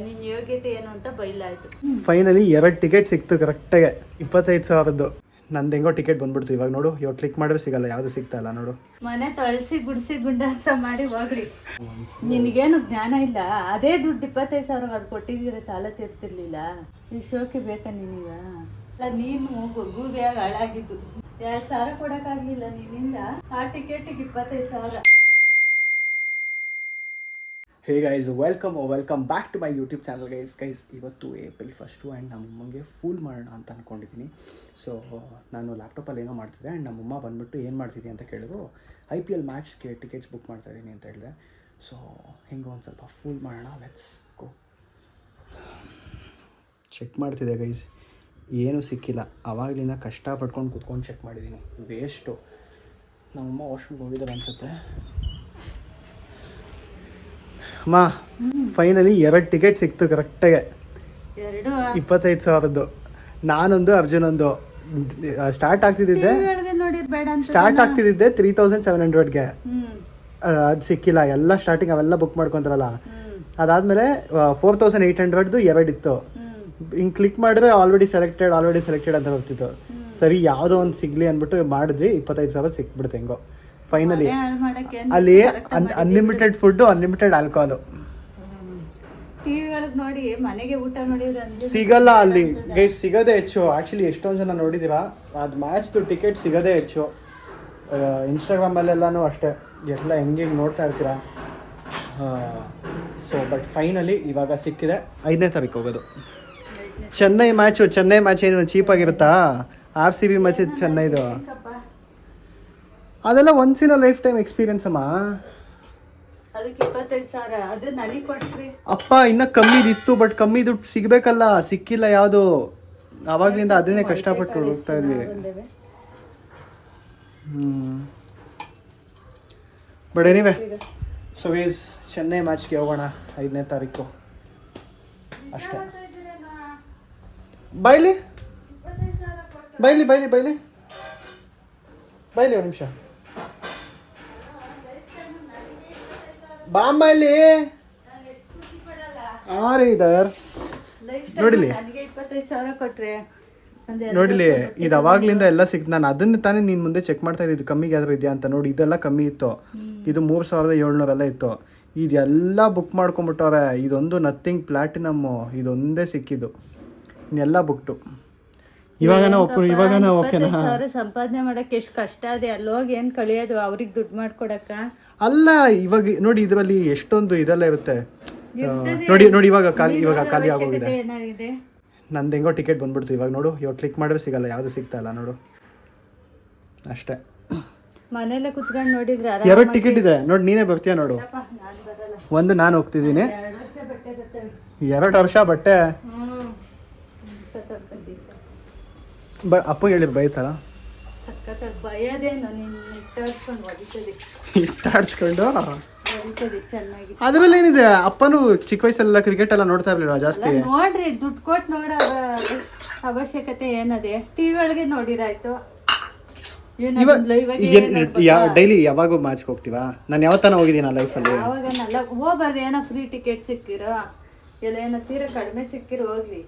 ನಿನ್ನ ಯೋಗ್ಯತೆ ಏನು ಅಂತ ಬಯಲಾಯ್ತು. ಫೈನಲಿ 2 ಟಿಕೆಟ್ ಸಿಕ್ತು ಕರೆಕ್ಟಾಗಿ 25,000. ನಂದು ಹೆಂಗೋ ಟಿಕೆಟ್ ಬಂದ್ಬಿಡ್ತು. ಇವಾಗ ನೋಡು, ಇವಾಗ ಕ್ಲಿಕ್ ಮಾಡಿದ್ರೆ ಸಿಗಲ್ಲ, ಯಾವುದು ಸಿಗ್ತಾ ಇಲ್ಲ ನೋಡು. ಮನೆ ತೊಳಸಿ ಗುಡಿಸಿ ಗುಂಡಾಂತರ ಮಾಡಿ ಹೋಗ್ರಿ. ನಿನಗೇನು ಜ್ಞಾನ ಇಲ್ಲ. ಅದೇ ದುಡ್ಡು 25,000 ಅದು ಕೊಟ್ಟಿದ್ದೀರ ಸಾಲ ತೀರ್ತಿರ್ಲಿಲ್ಲ. ಈ ಶೋಕಿ ಬೇಕಾ ನಿನಗ? ಅಲ್ಲ, ನೀನು ಗೂಬಿಯಾಗ ಹಾಳಾಗಿದ್ದು. 2,000 ಕೊಡೋಕ್ಕಾಗಲಿಲ್ಲ ನಿನ್ನಿಂದ. ಆ ಟಿಕೆಟಿಗೆ 25,000. Hey guys, welcome back to my YouTube channel guys. ಇವತ್ತು April 1 ಆ್ಯಂಡ್ ನಮ್ಮಮ್ಮಗೆ ಫೂಲ್ ಮಾಡೋಣ ಅಂತ ಅಂದ್ಕೊಂಡಿದ್ದೀನಿ. ಸೊ ನಾನು ಲ್ಯಾಪ್ಟಾಪಲ್ಲಿ ಏನೋ ಮಾಡ್ತಿದ್ದೆ ಆ್ಯಂಡ್ ನಮ್ಮಮ್ಮ ಬಂದುಬಿಟ್ಟು ಏನು ಮಾಡ್ತಿದ್ದೆ ಅಂತ ಕೇಳಿದ್ರು. IPL ಮ್ಯಾಚ್ಗೆ ಟಿಕೆಟ್ಸ್ ಬುಕ್ ಮಾಡ್ತಾಯಿದ್ದೀನಿ ಅಂತ ಹೇಳಿದೆ. ಸೊ ಹೆಂಗೋ ಒಂದು ಸ್ವಲ್ಪ ಫೂಲ್ ಮಾಡೋಣ, ಲೆಟ್ಸ್ ಗೋ. ಚೆಕ್ ಮಾಡ್ತಿದ್ದೆ ಗೈಸ್, ಏನೂ ಸಿಕ್ಕಿಲ್ಲ. ಆವಾಗಲಿಂದ ಕಷ್ಟಪಟ್ಕೊಂಡು ಕೂತ್ಕೊಂಡು ಚೆಕ್ ಮಾಡಿದ್ದೀನಿ, ವೇಸ್ಟು. ನಮ್ಮಮ್ಮ ವಾಶ್ರೂಮ್ಗೆ ಹೋಗಿದ್ದಾರೆ ಅನಿಸುತ್ತೆ. ಅಮ್ಮ ಫೈನಲಿ 2 ಟಿಕೆಟ್ ಸಿಕ್ತು ಕರೆಕ್ಟಾಗಿ 25,000. ನಾನೊಂದು, ಅರ್ಜುನೊಂದು. ಸ್ಟಾರ್ಟ್ ಆಗ್ತಿದ್ದೆ 3,700ಗೆ. ಅದು ಸಿಕ್ಕಿಲ್ಲ. ಎಲ್ಲ ಸ್ಟಾರ್ಟಿಂಗ್ ಅವೆಲ್ಲ ಬುಕ್ ಮಾಡ್ಕೊತಾರಲ್ಲ, ಅದಾದಮೇಲೆ 4,800ದು 2 ಇತ್ತು. ಹಿಂಗೆ ಕ್ಲಿಕ್ ಮಾಡಿದ್ರೆ ಆಲ್ರೆಡಿ ಸೆಲೆಕ್ಟೆಡ್ ಅಂತ ಹೋಗ್ತಿತ್ತು. ಸರಿ, ಯಾವುದೋ ಒಂದು ಸಿಗಲಿ ಅಂದ್ಬಿಟ್ಟು ಮಾಡಿದ್ವಿ. 25,000 ಸಿಕ್ಬಿಡ್ತು ಹೆಂಗೋ ಫೈನಲಿ. ಅಲ್ಲಿ ಅನ್ಲಿಮಿಟೆಡ್ ಫುಡ್, ಅನ್ಲಿಮಿಟೆಡ್ ಆಲ್ಕೋಹಾಲು. ನೋಡಿ ಮನೆಗೆ ಊಟ ಮಾಡಿದ್ರೆ ಸಿಗಲ್ಲ ಅಲ್ಲಿ ಗೈಸ್, ಸಿಗೋದೇ ಹೆಚ್ಚು. ಆ್ಯಕ್ಚುಲಿ ಎಷ್ಟೊಂದು ಜನ ನೋಡಿದ್ದೀರಾ, ಅದು ಮ್ಯಾಚ್ದು ಟಿಕೆಟ್ ಸಿಗೋದೇ ಹೆಚ್ಚು. ಇನ್ಸ್ಟಾಗ್ರಾಮಲ್ಲೆಲ್ಲನೂ ಅಷ್ಟೇ, ಎಲ್ಲ ಹೆಂಗೆ ನೋಡ್ತಾ ಇರ್ತೀರಾ. ಸೊ ಬಟ್ ಫೈನಲಿ ಇವಾಗ ಸಿಕ್ಕಿದೆ. 5ನೇ ತಾರೀಕು ಹೋಗೋದು. ಚೆನ್ನೈ ಮ್ಯಾಚ್ ಏನು ಚೀಪಾಗಿರುತ್ತಾ? RCB ಮ್ಯಾಚ್ ಚೆನ್ನೈದು. ಅದೆಲ್ಲ once in a life time experience ಅಮ್ಮ. ಅದಕ್ಕೆ 25,000 ಅದು ನನಗೆ ಕೊಟ್ರಿ. ಅಪ್ಪ ಇನ್ನೂ ಕಮ್ಮಿದಿತ್ತು, ಬಟ್ ಕಮ್ಮಿ ದುಡ್ಡು ಸಿಗಬೇಕಲ್ಲ, ಸಿಕ್ಕಿಲ್ಲ ಯಾವುದು. ಆವಾಗಲಿಂದ ಅದನ್ನೇ ಕಷ್ಟಪಟ್ಟು ಹೋಗ್ತಾ ಇದ್ವಿ. But anyway, so is Chennai ಮ್ಯಾಚ್ಗೆ ಹೋಗೋಣ 5ನೇ ತಾರೀಕು ಅಷ್ಟೇ. ಬೈಲಿ ಒಂದು ನಿಮಿಷ ಬಾಂಬಲ್ಲಿ ಇದರ್ ನೋಡಿಲಿ. ನೋಡಿಲಿ, ಇದು ಅವಾಗ್ಲಿಂದ ಎಲ್ಲ ಸಿಕ್ತು. ನಾನು ಅದನ್ನ ತಾನೇ ನಿನ್ ಮುಂದೆ ಚೆಕ್ ಮಾಡ್ತಾ ಇದ್ದಿದ್ದು, ಕಮ್ಮಿಗೆ ಆದ್ರೂ ಇದೆಯಾ ಅಂತ. ನೋಡಿ, ಇದೆಲ್ಲ ಕಮ್ಮಿ ಇತ್ತು. ಇದು 3,700 ಎಲ್ಲ ಇತ್ತು. ಇದೆಲ್ಲ ಬುಕ್ ಮಾಡ್ಕೊಂಬಿಟ್ಟವ್ರೆ. ಇದೊಂದು ನಥಿಂಗ್ ಪ್ಲಾಟಿನಮ್, ಇದೊಂದೇ ಸಿಕ್ಕಿದ್ದು. ಇನ್ನೆಲ್ಲ ಬುಕ್ಟು. ಇವಾಗ ಓಕೆನಾ? ಸಂಪಾದನೆ ಮಾಡಕ್ ಎಷ್ಟು ಕಷ್ಟ ಇದೆ. ಅಲ್ಲಿ ಹೋಗಿ ಏನ್ ಕಳಿಯೋದು, ಅವ್ರಿಗೆ ದುಡ್ಡು ಮಾಡ್ಕೊಡಕ್ಕ ಅಲ್ಲ. ಇವಾಗ ನೋಡಿ, ಇದರಲ್ಲಿ ಎಷ್ಟೊಂದು ಇದೆಲ್ಲ ಇರುತ್ತೆ. ನೋಡಿ ಇವಾಗ ಖಾಲಿ ಆಗೋಗಿದೆ. ನಂದು ಹೆಂಗೋ ಟಿಕೆಟ್ ಬಂದ್ಬಿಡ್ತು. ಇವಾಗ ನೋಡು, ಇವಾಗ ಕ್ಲಿಕ್ ಮಾಡಿದ್ರೆ ಸಿಗಲ್ಲ, ಯಾವುದು ಸಿಗ್ತಾ ಇಲ್ಲ ನೋಡು. ಅಷ್ಟೇ. ಮನೇಲೆ ಕುತ್ಕೊಂಡು ನೋಡಿದ್ರೆ 2 ಟಿಕೆಟ್ ಇದೆ ನೋಡಿ. ನೀನೇ ಬರ್ತೀಯ ನೋಡು. ಒಂದು ನಾನು ಹೋಗ್ತಿದ್ದೀನಿ. 2 ವರ್ಷ ಬಟ್ಟೆ. ಅಪ್ಪ ಹೇಳಿ ಬೈತಾರ. ಇಟ್ಟಾಡ್ಸ್ಕೊಂಡು ಅದ್ರಲ್ಲಿ ಏನಿದೆ. ಅಪ್ಪನು ಚಿಕ್ಕ ವಯಸ್ಸೆಲ್ಲ ಕ್ರಿಕೆಟ್ ಎಲ್ಲ ನೋಡ್ತಾ ಇರ್ಲಿಲ್ಲ ಜಾಸ್ತಿ. ನೋಡ್ರಿ, ದುಡ್ಡು ಕೊಟ್ಟು ನೋಡೋ ಅವಶ್ಯಕತೆ ಏನದೆ? ಟಿವಿ ಒಳಗೆ ನೋಡಿರಾಯ್ತು. ಡೈಲಿ ಯಾವಾಗ ಮ್ಯಾಚ್ಗೆ ಹೋಗ್ತೀವಾ? ನಾನು ಯಾವತ್ತಾನ ಹೋಗಿದ್ದೀನ ಲೈಫಲ್ಲಿ. ಅವಾಗನಲ್ಲ ಹೋಗ್ಬಾರ್ದು. ಏನೋ ಫ್ರೀ ಟಿಕೆಟ್ ಸಿಕ್ಕಿರೋ, ಎಲ್ಲ ಏನೋ ತೀರಾ ಕಡಿಮೆ ಸಿಕ್ಕಿರೋ ಹೋಗ್ಲಿ.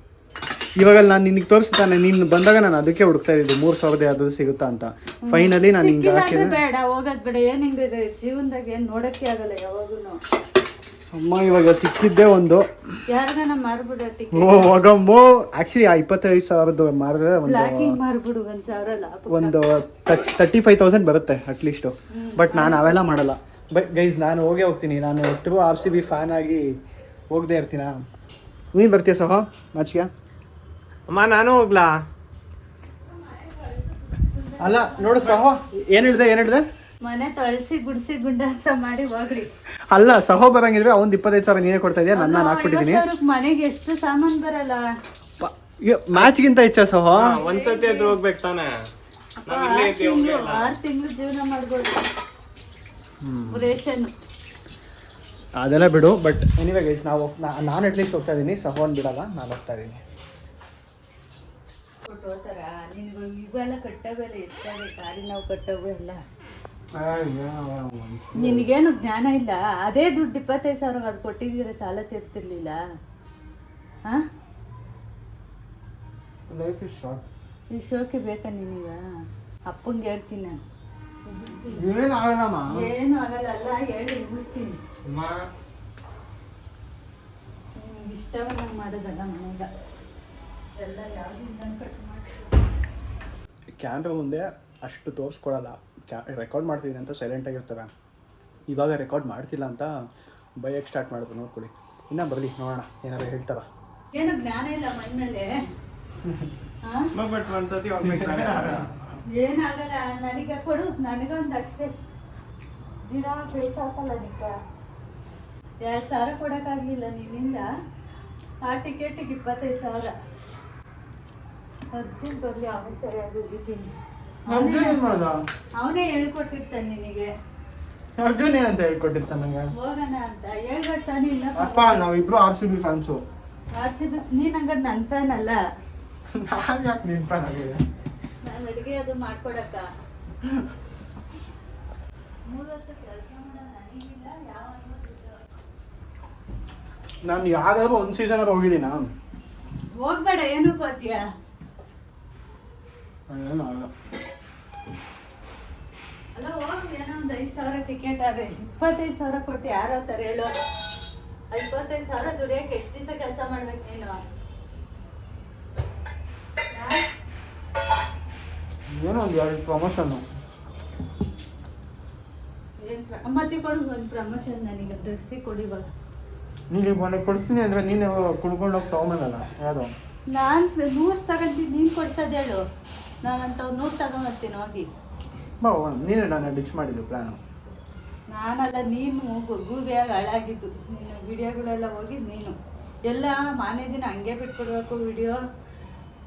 ಇವಾಗ ನಾನು ನಿನಗೆ ತೋರಿಸ್ತಾನೆ, ನೀನು ಬಂದಾಗ ನಾನು ಅದಕ್ಕೆ ಹುಡುಕ್ತಾ ಇದ್ದಿದ್ದು 3,000 ಯಾವ್ದು ಸಿಗುತ್ತಾ ಅಂತ. ಫೈನಲಿ ನಾನು ಹಿಂಗೆ ಬೇಡ, ಹೋಗೋದ್ ಬೇಡ. ಏನ್ ಹಿಂಗೆ ಜೀವನದಾಗ ಏನ್ ನೋಡಕ್ಕೆ ಆಗಲ್ಲ ಯಾವಾಗೂನು. ಅಮ್ಮ ಇವಾಗ ಸಿಕ್ಕಿದ್ದೆ ಒಂದು. ಯಾರಿಗಾನ ಮಾರ್ಬಿಡ ಟಿಕೆಟ್. ಹೋಗಮ್ಮೋ. ಆಕ್ಚುಲಿ 25,000 ಮಾರಿದ್ರೆ ಮಾರ್ಬಿಡು. 1,000 ಲಾಭ. ಒಂದು 35,000 ಬರುತ್ತೆ ಅಟ್ಲೀಸ್ಟು. ಬಟ್ ನಾನು ಅವೆಲ್ಲ ಮಾಡಲ್ಲ. ಬಟ್ ಗೈಸ್, ನಾನು ಹೋಗ್ತೀನಿ. ನಾನು ಒಟ್ಟು RCB ಫ್ಯಾನ್ ಆಗಿ ಹೋಗದೆ ಇರ್ತೀನ. ನೀನು ಬರ್ತೀಯ ಸಹ ಮ್ಯಾಚ್ಗೆ? ಅಮ್ಮ ನಾನು ಹೋಗ್ಲಾ? ಅಲ್ಲ ನೋಡು ಸಹ, ಏನ್ ಹೇಳಿದೆ ಮನೆ ತೊಳಸಿ ಗುಡಿಸಿ ಗುಂಡಾಂತರ ಮಾಡಿ ಹೋಗ್ರಿ. ಅಲ್ಲ, ಸಹ ಬರಂಗಿದ್ರೆ ಅವ್ನು 25,000 ನೀನೇ ಕೊಡ್ತಾ ಇದೆಯಾ, ನಾನು ಹಾಕ್ಬಿಟ್ಟಿದ್ದೀನಿ. ಮನೆಗೆ ಎಷ್ಟು ಸಾಮಾನು ಬರಲ್ಲ. ಮ್ಯಾಚ್ಗಿಂತ ಹೆಚ್ಚ ಸಹ ಒಂದ್ಸತಿ ಆದ್ರೂ ಹೋಗ್ಬೇಕು ತಾನೆ. 6 ತಿಂಗಳು ಜೀವನ ಮಾಡ್ಬೋದು. ರೇಷನ್ ಅದೆಲ್ಲ ಬಿಡು. ಬಟ್ ಎನಿವೆ ಗೈಸ್, ನಾನು ಅಟ್ಲೀಸ್ಟ್ ಹೋಗ್ತಾ ಇದ್ದೀನಿ. ಸಹೋನ್ ಬಿಡಲ್ಲ, ನಾನು ಹೋಗ್ತಾ ಇದ್ದೀನಿ. ಇವೆಲ್ಲ ಕಟ್ಟೋವೆಲ್ಲ ಎಷ್ಟಾಗ ಗಾಡಿ ನಾವು ಕಟ್ಟೋವೆಲ್ಲ. ನಿನಗೇನು ಜ್ಞಾನ ಇಲ್ಲ. ಅದೇ ದುಡ್ಡು 25,000 ಅದು ಕೊಟ್ಟಿದ್ದೀರ ಸಾಲ ತೀರ್ತಿರ್ಲಿಲ್ಲ. ಹಾಂ ಲೈಫ್ ಇಸ್ ಶಾರ್ಟ್. ಈ ಶೋಕಿ ಬೇಕಾ ನಿನಗ? ಅಪ್ಪಂಗೆ ಹೇಳ್ತೀನಿ ನಾನು. ಏನಾಗಲ್ಲಮ್ಮ. ಏನು ಆಗಲ್ಲ, ಅಲ್ಲ ಹೇಳಿ ಮುಗಿಸ್ತೀನಿ. ಅಮ್ಮ ನಿಮ್ಗೆ ಇಷ್ಟವನ್ನ ಮಾಡೋದಲ್ಲ ಮನೆಗ ಎಲ್ಲ ಯಾವುದಿಂದ ಕಟ್ ಮಾಡಿ. ಕ್ಯಾಮ್ರಾ ಮುಂದೆ ಅಷ್ಟು ತೋರಿಸ್ಕೊಡಲ್ಲ. ರೆಕಾರ್ಡ್ ಮಾಡ್ತಿದ್ದೀನಿ ಅಂತ ಸೈಲೆಂಟಾಗಿರ್ತಾರೆ. ಇವಾಗ ರೆಕಾರ್ಡ್ ಮಾಡ್ತಿಲ್ಲ ಅಂತ ಬೈಯಕ್ಕೆ ಸ್ಟಾರ್ಟ್ ಮಾಡಿದ್ರು. ನೋಡ್ಕೊಳ್ಳಿ, ಇನ್ನೂ ಬರಲಿ ನೋಡೋಣ ಏನಾದ್ರು ಹೇಳ್ತಾರ. ಏನು ಜ್ಞಾನ ಇಲ್ಲ ಮೈ ಮೇಲೆ. ಬಟ್ ಒಂದ್ಸತಿ ಹೋಗ್ಬೇಕು ತಾನೆ. ಏನಾಗಲ್ಲ, ನನಗೆ ಕೊಡು, ನನಗೊಂದು ಅಷ್ಟೇ ದಿನ ಬೇಕಾಕಲ್ಲ. ನಿಕ್ಕ 2,000 ಕೊಡೋಕ್ಕಾಗಲಿಲ್ಲ ನಿನ್ನಿಂದ. ಆ ಟಿಕೆಟಿಗೆ 25,000. ಅರ್ಜುನ್ ಬರಲಿ, ಅವನು ಸರಿಯಾಗಿ ಹೋಗಿದ್ದೀನಿ. ಅವನೇ ಹೇಳ್ಕೊಟ್ಟಿರ್ತಾನೆ ನಿನಗೆ. ಅರ್ಜುನ್ ಏನಂತ ಹೇಳ್ಕೊಟ್ಟಿರ್ತಾನೆ ನನಗೆ? ಹೋಗೋಣ ಅಂತ ಹೇಳ್ಕೊಡ್ತಾನೆ. ಇಲ್ಲ ಅಪ್ಪ, ನಾವಿಬ್ರು RCB ಫ್ಯಾನ್ಸು. ನೀನು ಹಂಗಾರೆ ನನ್ನ ಫ್ಯಾನ್ ಅಲ್ಲ. ನಾನು ಯಾಕೆ ನಿನ್ನ ಫ್ಯಾನ್ ಆಗಿದೆ? ನಾನು ಅಡುಗೆ ಅದು ಮಾಡ್ಕೊಡಕ್ಕ 3 ವರ್ಷ ಕೆಲಸ ಮಾಡೋ ನನಗಿಲ್ಲ. ನಾನು ಯಾವ್ದಾದ್ರು ಒಂದು ಸೀಸನ್ ಹೋಗಿದ್ದೀನಾ? ಹೋಗ್ಬೇಡ, ಏನು ಕೋತಿಯ? ಏನೂ ಆಗಲ್ಲ. ಅಲ್ಲ ಹೋಗಿ, ಏನೋ ಒಂದು 5,000 ಟಿಕೆಟ್ ಆದ್ರೆ 25,000 ಕೊಟ್ಟು ಯಾರು ಹೋಗ್ತಾರೆ ಹೇಳು? 25,000 ದುಡಿಯಕ್ಕೆ ಎಷ್ಟು ದಿವಸ ಕೆಲಸ ಮಾಡ್ಬೇಕು ನೀನು? ಏನೋ ಒಂದು 2 ಪ್ರಮೋಷನ್ನು. ಮತ್ತೆ ಕೊಡು ಒಂದು ಪ್ರಮೋಷನ್, ನನಗೆ ಡ್ರೆಸ್ಸಿಗೆ ಕೊಡಿವಾಗ. ನೀನು ಮನೆಗೆ ಕೊಡಿಸ್ತೀನಿ ಅಂದರೆ ನೀನು ಕುಡ್ಕೊಂಡೋಗಿ ತೊಗೊಂಬಲ್ಲ ಯಾವುದು? ನಾನು 100 ತಗೊಂತೀನಿ, ನೀನು ಕೊಡ್ಸೋದು ಹೇಳು. ನಾನಂತವ್ 100 ತಗೊಂಬರ್ತೀನಿ ಹೋಗಿ. ಬಾ, ನೀನೇ ನಾನು ಡಿಚ್ ಮಾಡಿದ್ದು ಪ್ಲ್ಯಾನು. ನಾನಲ್ಲ, ನೀನು ಗೂಬಿಯಾಗಿ ಹಾಳಾಗಿದ್ದು. ನೀನು ವಿಡಿಯೋಗಳೆಲ್ಲ ಹೋಗಿ ನೀನು ಎಲ್ಲ ಮಾನೇ ದಿನ ಹಂಗೆ ಬಿಟ್ಕೊಡ್ಬೇಕು ವಿಡಿಯೋ.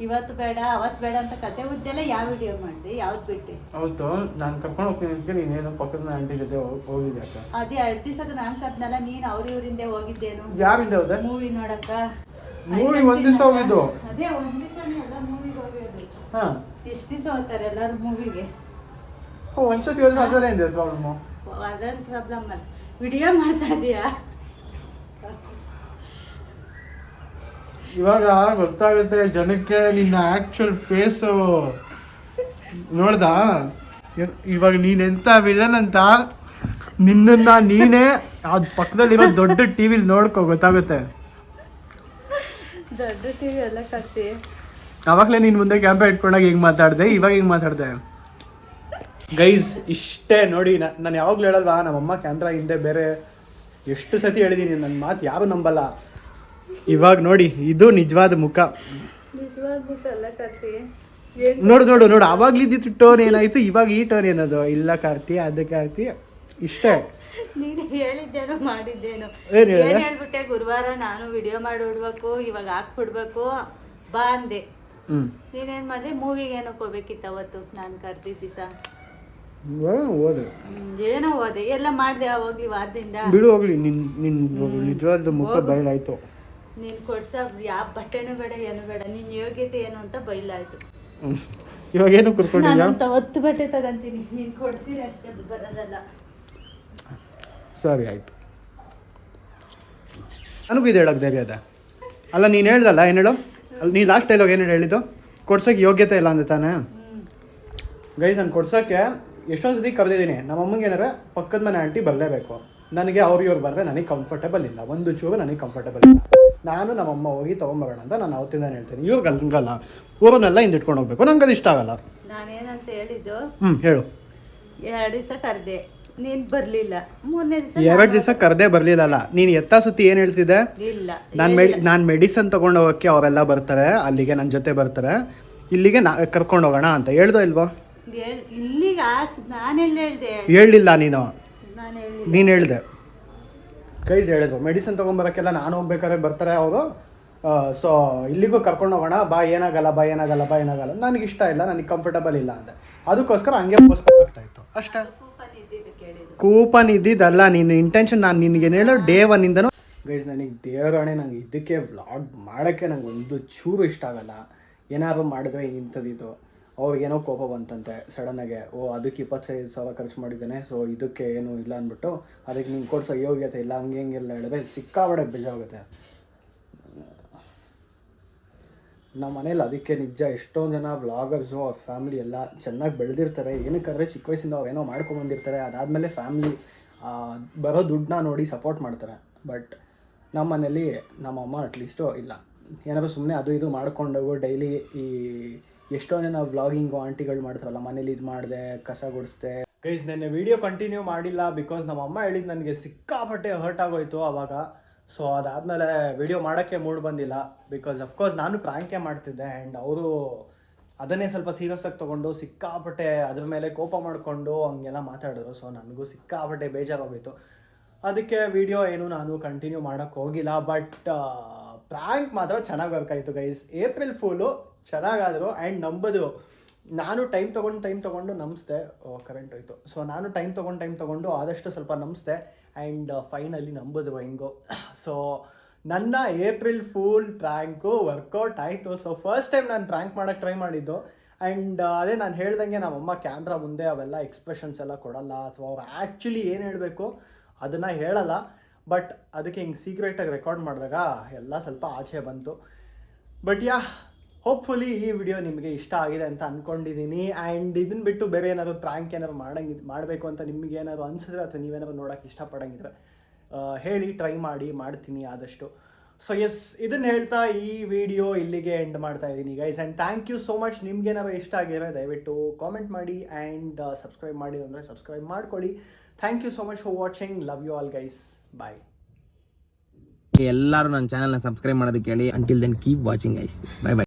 ಇವತ್ತು ಬೇಡ ಅವತ್ತು ಬೇಡ ಅಂತ ಕತೆ ಉದ್ದೆಲ್ಲ ಯಾವ ವಿಡಿಯೋ ಮಾಡಿದೆ, ಯಾವ್ದು ಬಿಟ್ಟೆ? ಹೌದು, ನಾನು ಕರ್ಕೊಂಡು ಹೋಗ್ತೀನಿ ಅಂತ ನೀನೇನು ಪಕ್ಕದ ಆಂಟಿ ಜೊತೆ ಹೋಗಿದ್ದೆ ಅಕ್ಕ. ಅದೇ 2 ದಿವಸಕ್ಕೆ ನಾನು ಕದ್ನಲ್ಲ, ನೀನು ಅವ್ರಿವ್ರಿಂದೆ ಹೋಗಿದ್ದೇನು? ಯಾರಿಂದ ಹೋದೆ? ಮೂವಿ ನೋಡಕ್ಕ. ಮೂವಿ ಒಂದು ದಿವಸ ಹೋಗಿದ್ದು. ಅದೇ ಒಂದು ದಿವಸನೇ ಎಲ್ಲ ಮೂವಿಗೆ ಹೋಗೋದು. ಹಾಂ, ಎಷ್ಟು ದಿವಸ ಹೋಗ್ತಾರೆ ಎಲ್ಲರೂ ಮೂವಿಗೆ? ಒಂದ್ಸತಿ ಹೋದ್ರೆ ಅದರಲ್ಲೇ ಇದೆ ಪ್ರಾಬ್ಲಮ್ಮು. ಅದರ ಪ್ರಾಬ್ಲಮ್ ಅಲ್ಲ, ವಿಡಿಯೋ ಮಾಡ್ತಾ ಇದೀಯಾ? ಇವಾಗ ಗೊತ್ತಾಗುತ್ತೆ ಜನಕ್ಕೆ ನಿನ್ನ ಆ್ಯಕ್ಚುಲ್ ಫೇಸು. ನೋಡ್ದಾ ಇವಾಗ ನೀನೆಂತ ವಿಲನ್ ಅಂತ? ನಿನ್ನನ್ನು ನೀನೇ ಅದು ಪಕ್ಕದಲ್ಲಿರೋ ದೊಡ್ಡ ಟಿ ವಿಲಿ ನೋಡ್ಕೊ, ಗೊತ್ತಾಗುತ್ತೆ. ದೊಡ್ಡ ಟಿವಿ ಎಲ್ಲ ಕಟ್ಟಿ ಅವಾಗಲೇ ನೀನು ಮುಂದೆ ಕ್ಯಾಂಪ ಇಟ್ಕೊಂಡಾಗ ಹಿಂಗೆ ಮಾತಾಡಿದೆ, ಇವಾಗ ಹಿಂಗೆ ಮಾತಾಡಿದೆ. ಗೈಸ್ ಇಷ್ಟೇ ನೋಡಿ, ನಾನು ಯಾವಾಗಲೂ ಹೇಳಲ್ವಾ, ನಮ್ಮಮ್ಮ ಕ್ಯಾಮ್ರಾ ಹಿಂದೆ ಬೇರೆ ಎಷ್ಟು ಸತಿ ಹೇಳಿದ್ದೀನಿ, ನನ್ನ ಮಾತು ಯಾರು ನಂಬಲ್ಲ. ಇವಾಗ ನೋಡಿ, ಇದು ನಿಜವಾದ ಮುಖ. ನಿಜವಾದ ಮುಖ ಎಲ್ಲ ಕಟ್ಟಿ. ನೋಡು ನೋಡು ನೋಡು, ಅವಾಗ್ಲಿದ್ದಿತ್ತು ಟೋನ್ ಏನಾಯ್ತು, ಇವಾಗ ಈ ಟೋನ್ ಏನದು? ಇಲ್ಲ ಕಾರ್ತಿ, ಅದಕ್ಕೆ ಕಾರ್ತಿ, ಇಷ್ಟೇ. ನೀನು ಹೇಳಿದ್ದೇನೋ ಮಾಡಿದ್ದೇನೋ. ಏನ್ ಹೇಳ್ಬಿಟ್ಟೆ, ಗುರುವಾರ ನಾನು ವಿಡಿಯೋ ಮಾಡಿ ಬಿಡ್ಬೇಕು, ಇವಾಗ ಹಾಕ್ಬಿಡ್ಬೇಕು ಬಾ ಅಂದೆ. ನೀನೇನ್ ಮಾಡಿದೆ? ಮೂವಿಗೆ ಏನಕ್ಕೆ ಹೋಗ್ಬೇಕಿತ್ತು ಅವತ್ತು ನಾನು ಕರ್ದಿದ್ದ ದಿವಸ? ಓದು ಏನೋ ಹೋದೆ, ಎಲ್ಲ ಮಾಡಿದೆ ಹೋಗಿ ವಾರದಿಂದ. ಬಿಡು ಹೋಗ್ಲಿ, ನಿನ್ ನಿಜವಾದ ಮುಖ ಬಯಲಾಯ್ತು. ನೀನ್ ಕೊಡ್ಸ ಯಾವ ಬಟ್ಟೆನೂ ಬೇಡ, ಏನು ಬೇಡ, ನಿನ್ ಯೋಗ್ಯತೆ ಏನು ಅಂತ ಬಯಲಾಯ್ತು. ಇವಾಗ ಏನು ಕುರ್ಕೊಂಡಿಲ್ಲ. ನಾನಂತ 10 ಬಟ್ಟೆ ತಗೊಂತೀನಿ, ನೀನ್ ಕೊಡ್ಸಿರಿ ಅಷ್ಟೇ, ಬರೋದಲ್ಲ. ಸರಿ ಆಯ್ತು. ನನಗೂ ಇದು ಹೇಳಕ್ ಧೈರ್ಯ ಅದ ಅಲ್ಲ? ನೀನು ಹೇಳ್ದಲ್ಲ, ಏನು ಹೇಳು? ಅಲ್ಲಿ ನೀ ಲಾಸ್ಟ್ ಡೈಲಾಗ್ ಏನು ಹೇಳಿದ್ದು? ಕೊಡ್ಸೋಕೆ ಯೋಗ್ಯತೆ ಇಲ್ಲ ಅಂದ ತಾನೆ? ಗೈಸ್, ನಾನು ಕೊಡ್ಸೋಕ್ಕೆ ಎಷ್ಟೊಂದು ಸತಿ ಕರೆದಿದ್ದೀನಿ. ನಮ್ಮಮ್ಮಂಗೆ ಏನಾರ ಪಕ್ಕದ ಮನೆ ಆಂಟಿ ಬರಲೇಬೇಕು. ನನಗೆ ಇವ್ರು ಬಂದರೆ ನನಗೆ ಕಂಫರ್ಟೇಬಲ್ ಇಲ್ಲ, ಒಂದು ಚೂರು ನನಗೆ ಕಂಫರ್ಟೇಬಲ್ ಇಲ್ಲ. ನಾನು ನಮ್ಮಮ್ಮ ಹೋಗಿ ತೊಗೊಂಬರೋಣ ಅಂತ ನಾನು ಅವತ್ತಿಂದ ಹೇಳ್ತೀನಿ. ಇವ್ರಿಗೆ ಹಂಗಲ್ಲ, ಊರನ್ನೆಲ್ಲ ಹಿಂದಿಟ್ಕೊಂಡು ಹೋಗ್ಬೇಕು, ನಂಗೆ ಅದು ಇಷ್ಟ ಆಗಲ್ಲ. ನಾನೇನಂತ ಹೇಳಿದ್ದು? ಹೇಳು. 2 ದಿವಸ ಕರೆದೆ, ನೀನ್ ಬರ್ಲಿಲ್ಲ. 3ನೇ ದಿವಸ 2 ದಿವಸ ಕರೆದೇ ಬರ್ಲಿಲ್ಲಲ್ಲ. ನೀನು ಎತ್ತ ಸುತ್ತಿ ಏನು ಹೇಳ್ತಿದ್ದೆ? ಇಲ್ಲ, ನಾನು ಮೆಡಿಸನ್ ತೊಗೊಂಡು ಹೋಗೋಕ್ಕೆ ಅವರೆಲ್ಲ ಬರ್ತಾರೆ, ಅಲ್ಲಿಗೆ ನನ್ನ ಜೊತೆ ಬರ್ತಾರೆ, ಇಲ್ಲಿಗೆ ಕರ್ಕೊಂಡು ಹೋಗೋಣ ಅಂತ ಹೇಳ್ದೋ ಇಲ್ವೋ? ಇಲ್ಲಿಗೆ ನಾನೆಲ್ಲ ಹೇಳ್ದೆ? ಹೇಳಲಿಲ್ಲ ನೀನು, ನಾನು ಹೇಳಿ. ನೀನು ಹೇಳ್ದೆ. ಗೈಸ್ ಹೇಳಿದ್ರು, ಮೆಡಿಸಿನ್ ತೊಗೊಂಬರೋಕ್ಕೆಲ್ಲ ನಾನು ಹೋಗ್ಬೇಕಾದ್ರೆ ಬರ್ತಾರೆ ಅವರು, ಸೊ ಇಲ್ಲಿಗೂ ಕರ್ಕೊಂಡು ಹೋಗೋಣ ಬಾ, ಏನಾಗಲ್ಲ ಬಾ, ಏನಾಗಲ್ಲ ಬಾ, ಏನಾಗಲ್ಲ. ನನಗೆ ಇಷ್ಟ ಇಲ್ಲ, ನನಗೆ ಕಂಫರ್ಟಬಲ್ ಇಲ್ಲ ಅಂದೆ. ಅದಕ್ಕೋಸ್ಕರ ಹಂಗೆ ಪೋಸ್ಟ್ಪೋನ್ ಆಗ್ತಾ ಇತ್ತು ಅಷ್ಟೇ. ಕೂಪನ್ ಇದ್ದಿದ್ದಲ್ಲ, ನಿನ್ನ ಇಂಟೆನ್ಷನ್. ನಾನು ನಿನಗೇನು ಹೇಳೋ ಡೇ 1ಇಂದನೂ. ಗೈಸ್, ನನಗೆ ದೇವರಾಣೆ, ನಂಗೆ ಇದಕ್ಕೆ ವ್ಲಾಗ್ ಮಾಡೋಕ್ಕೆ ನಂಗೆ ಒಂದು ಚೂರು ಇಷ್ಟ ಆಗಲ್ಲ. ಏನಾದ್ರು ಮಾಡಿದ್ರೆ ಇಂಥದ್ದಿದ್ದು ಅವ್ರಿಗೇನೋ ಕೋಪ ಬಂತಂತೆ ಸಡನ್ನಾಗೆ, ಅದಕ್ಕೆ 25,000 ಖರ್ಚು ಮಾಡಿದ್ದೇನೆ, ಸೊ ಇದಕ್ಕೆ ಏನೂ ಇಲ್ಲ ಅಂದ್ಬಿಟ್ಟು ಅದಕ್ಕೆ ನಿಂಗೆ ಕೊಡ್ಸೋ ಯೋಗ್ಯತೆ ಇಲ್ಲ, ಹಂಗೆ ಹಿಂಗೆಲ್ಲ ಹೇಳಿದ್ರೆ ಸಿಕ್ಕಾಬಡೆ ಬೇಜಾಗುತ್ತೆ. ನಮ್ಮ ಮನೇಲಿ ಅದಕ್ಕೆ ನಿಜ ಎಷ್ಟೊಂದು ಜನ ವ್ಲಾಗರ್ಸು ಅವ್ರ ಫ್ಯಾಮಿಲಿ ಎಲ್ಲ ಚೆನ್ನಾಗಿ ಬೆಳೆದಿರ್ತಾರೆ. ಏನಕ್ಕಂದರೆ ಚಿಕ್ಕ ವಯಸ್ಸಿಂದ ಅವೇನೋ ಮಾಡ್ಕೊಂಬಂದಿರ್ತಾರೆ. ಅದಾದಮೇಲೆ ಫ್ಯಾಮಿಲಿ ಬರೋ ದುಡ್ಡನ್ನ ನೋಡಿ ಸಪೋರ್ಟ್ ಮಾಡ್ತಾರೆ. ಬಟ್ ನಮ್ಮ ಮನೇಲಿ ನಮ್ಮಮ್ಮ ಅಟ್ಲೀಸ್ಟು ಇಲ್ಲ, ಏನಾದರೂ ಸುಮ್ಮನೆ ಅದು ಇದು ಮಾಡ್ಕೊಂಡು ಡೈಲಿ ಈ ಎಷ್ಟೊಂದು ಜನ ವ್ಲಾಗಿಂಗು ಆಂಟಿಗಳು ಮಾಡ್ತಾರಲ್ಲ, ಮನೇಲಿ ಇದು ಮಾಡಿದೆ, ಕಸ ಗುಡಿಸ್ದೆ. ಗೈಸ್ ನೆನ್ನೆ ವೀಡಿಯೋ ಕಂಟಿನ್ಯೂ ಮಾಡಿಲ್ಲ ಬಿಕಾಸ್ ನಮ್ಮ ಅಮ್ಮ ಹೇಳಿದ್ದು ನನಗೆ ಸಿಕ್ಕಾಪಟ್ಟೆ ಹರ್ಟ್ ಆಗೋಯ್ತು ಆವಾಗ. ಸೊ ಅದಾದಮೇಲೆ ವೀಡಿಯೋ ಮಾಡೋಕ್ಕೆ ಮೂಡ್ ಬಂದಿಲ್ಲ ಬಿಕಾಸ್ ಅಫ್ಕೋರ್ಸ್ ನಾನು ಪ್ರ್ಯಾಂಕೇ ಮಾಡ್ತಿದ್ದೆ ಆ್ಯಂಡ್ ಅವರು ಅದನ್ನೇ ಸ್ವಲ್ಪ ಸೀರಿಯಸ್ಸಾಗಿ ತೊಗೊಂಡು ಸಿಕ್ಕಾಪಟ್ಟೆ ಅದ್ರ ಮೇಲೆ ಕೋಪ ಮಾಡಿಕೊಂಡು ಹಂಗೆಲ್ಲ ಮಾತಾಡಿದ್ರು. ಸೊ ನನಗೂ ಸಿಕ್ಕಾಪಟ್ಟೆ ಬೇಜಾರಾಗೋಯಿತು. ಅದಕ್ಕೆ ವೀಡಿಯೋ ಏನು ನಾನು ಕಂಟಿನ್ಯೂ ಮಾಡೋಕ್ಕೆ ಹೋಗಿಲ್ಲ. ಬಟ್ ಪ್ರ್ಯಾಂಕ್ ಮಾತ್ರ ಚೆನ್ನಾಗಿ ವರ್ಕ್ ಆಯಿತು ಗೈಸ್. ಏಪ್ರಿಲ್ ಫೂಲು ಚೆನ್ನಾಗಾದರು ಆ್ಯಂಡ್ ನಂಬೋದು ನಾನು ಟೈಮ್ ತೊಗೊಂಡು ನಂಬಿಸ್ದೆ. ಕರೆಂಟ್ ಹೋಯಿತು. ಸೊ ನಾನು ಟೈಮ್ ತೊಗೊಂಡು ಆದಷ್ಟು ಸ್ವಲ್ಪ ನಂಬಿಸ್ದೆ ಆ್ಯಂಡ್ ಫೈನಲಿ ನಂಬಿದ್ರು ಹೆಂಗೋ. ಸೊ ನನ್ನ ಏಪ್ರಿಲ್ ಫೂಲ್ ಪ್ರ್ಯಾಂಕು ವರ್ಕೌಟ್ ಆಯಿತು. ಸೊ ಫಸ್ಟ್ ಟೈಮ್ ನಾನು ಪ್ರ್ಯಾಂಕ್ ಮಾಡೋಕ್ಕೆ ಟ್ರೈ ಮಾಡಿದ್ದು. ಆ್ಯಂಡ್ ಅದೇ ನಾನು ಹೇಳ್ದಂಗೆ ನಮ್ಮಮ್ಮ ಕ್ಯಾಮ್ರಾ ಮುಂದೆ ಅವೆಲ್ಲ ಎಕ್ಸ್ಪ್ರೆಷನ್ಸ್ ಎಲ್ಲ ಕೊಡಲ್ಲ, ಅಥವಾ ಅವ್ರು ಆ್ಯಕ್ಚುಲಿ ಏನು ಹೇಳಬೇಕು ಅದನ್ನು ಹೇಳಲ್ಲ. ಬಟ್ ಅದಕ್ಕೆ ಹಿಂಗೆ ಸೀಕ್ರೆಟಾಗಿ ರೆಕಾರ್ಡ್ ಮಾಡಿದಾಗ ಎಲ್ಲ ಸ್ವಲ್ಪ ಆಚೆ ಬಂತು. ಬಟ್ ಹೋಪ್ಫುಲಿ ಈ ವಿಡಿಯೋ ನಿಮಗೆ ಇಷ್ಟ ಆಗಿದೆ ಅಂತ ಅಂದ್ಕೊಂಡಿದ್ದೀನಿ. ಆ್ಯಂಡ್ ಇದನ್ನು ಬಿಟ್ಟು ಬೇರೆ ಏನಾದರೂ ಪ್ರ್ಯಾಂಕ್ ಏನಾದ್ರು ಮಾಡಬೇಕು ಅಂತ ನಿಮಗೆ ಏನಾದ್ರು ಅನಿಸಿದ್ರೆ ಅಥವಾ ನೀವೇನಾದ್ರು ನೋಡೋಕ್ಕೆ ಇಷ್ಟಪಡಂಗಿದ್ರೆ ಹೇಳಿ, ಟ್ರೈ ಮಾಡ್ತೀನಿ ಆದಷ್ಟು. ಸೊ ಎಸ್, ಇದನ್ನು ಹೇಳ್ತಾ ಈ ವಿಡಿಯೋ ಇಲ್ಲಿಗೆ ಎಂಡ್ ಮಾಡ್ತಾ ಇದ್ದೀನಿ guys. And thank you so much. ನಿಮ್ಗೇನಾದ್ರು ಇಷ್ಟ ಆಗಿದ್ರೆ ದಯವಿಟ್ಟು ಕಾಮೆಂಟ್ ಮಾಡಿ ಆ್ಯಂಡ್ ಸಬ್ಸ್ಕ್ರೈಬ್ ಮಾಡಿ ಅಂದರೆ ಸಬ್ಸ್ಕ್ರೈಬ್ ಮಾಡ್ಕೊಳ್ಳಿ. Thank you so much for watching. Love you all guys. Bye. ಎಲ್ಲರೂ ನನ್ನ ಚಾನಲ್ನ ಸಬ್ಸ್ಕ್ರೈಬ್ ಮಾಡೋದಕ್ಕೆ ಹೇಳಿ. Until then keep watching guys. Bye by.